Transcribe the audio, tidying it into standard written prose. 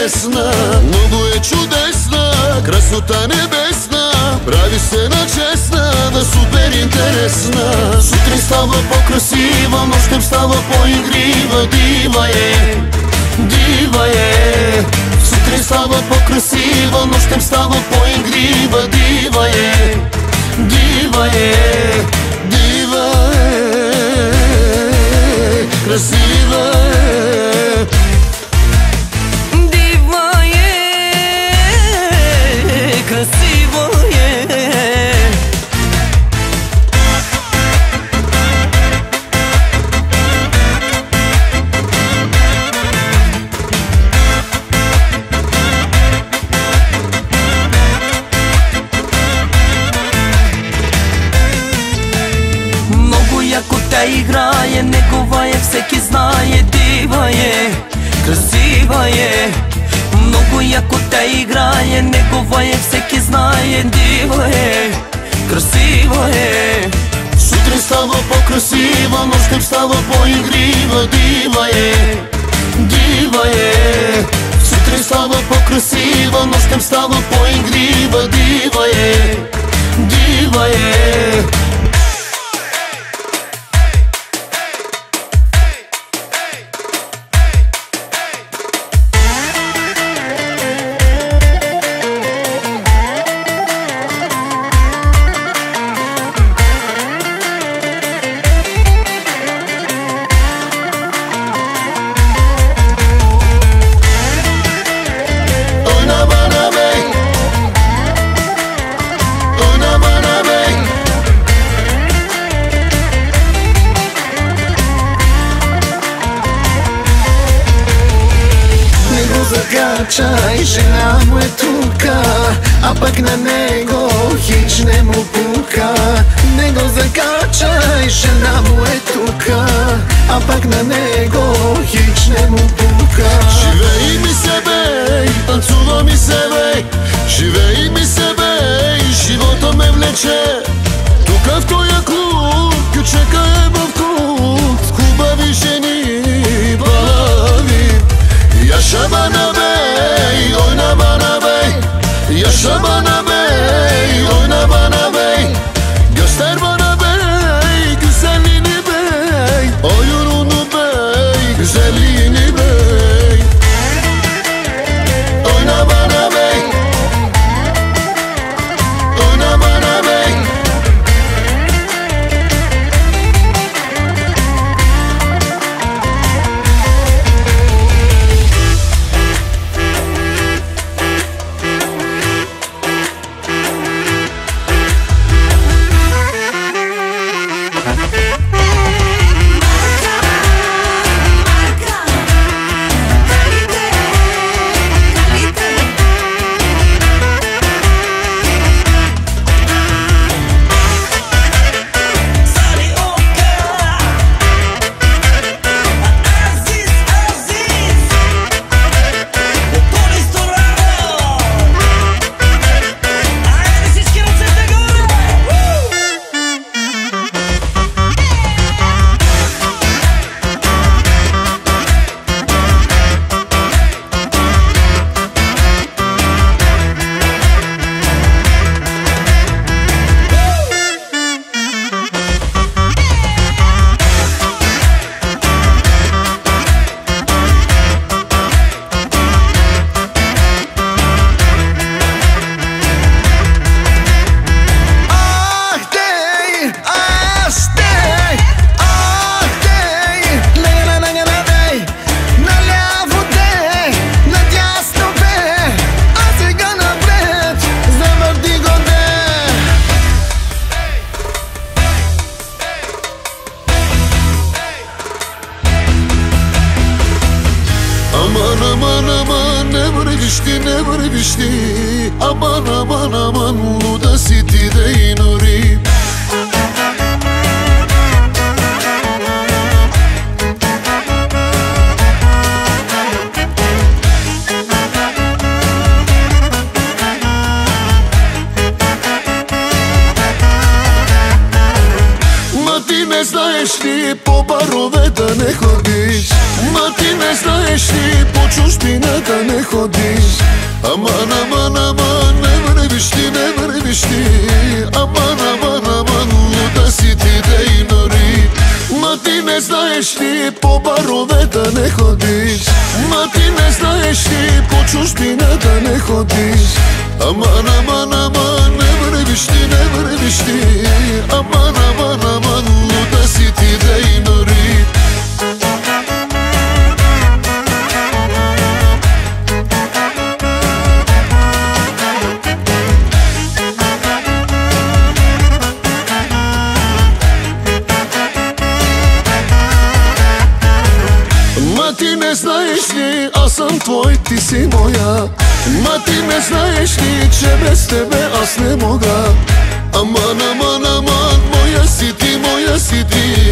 интересна, много е чудесна, красота небесна, прави се на честна, да супер интересна. Сутрин става по-красива, нощем става по-игрива, дива е, дива е. Сутрин става по-красива, нощем става по-игрива, дива е, дива е, дива е, красива е. Дива е, красиво е. Яко тя играе, негова е, всеки знае, дива е, красива е. Много яко тя играе, негова е, всеки знае, дива е, красива е. Сутрин става по-красива, нощем става по-игрива, дива е, дива е. Сутрин става по-красива, нощем става по-игрива, дива е, дива е. Закачай, жена му е тука, а пък на него хич не му пука. Не го закачай, жена му е тука, а пък на него хич не му пука. Живей ми се бей, танцува ми се бей, живей ми се бей, живота ме влече. Тука в тоя клуб, кючека е в клуб, хубави жени, балави. Yaşa bana bey, oyna bana bey. Yaşa bana bey, oyna bana bey. Göster bana bey, güzelliğini bey. Oyununu bey, güzelliğini bey. Oyna bana bey, oyna bana bey. ne vrvišti, aman aman aman, luda si ti da inori. Ma ti ne znaš ni ли по барове да не ходиш? Ма ти не знаеш ли по чужбина да не ходиш? Аман, аман, аман, не вървиш ти, не вървиш ти. Аман, аман, аман, луда си ти дейнори. Ма ти не знаеш ли по барове да не ходиш? Ма ти не знаеш ли по чужбина да не ходиш? Аман, аман, аман, не вървиш ти, не вървиш ти. Аман, аман, аман, луда си ти дейнори. Ти не знаеш ли, аз съм твой, ти си моя. Ма ти не знаеш ли, че без тебе аз не мога. Аман, аман, аман, моя си ти, моя си ти.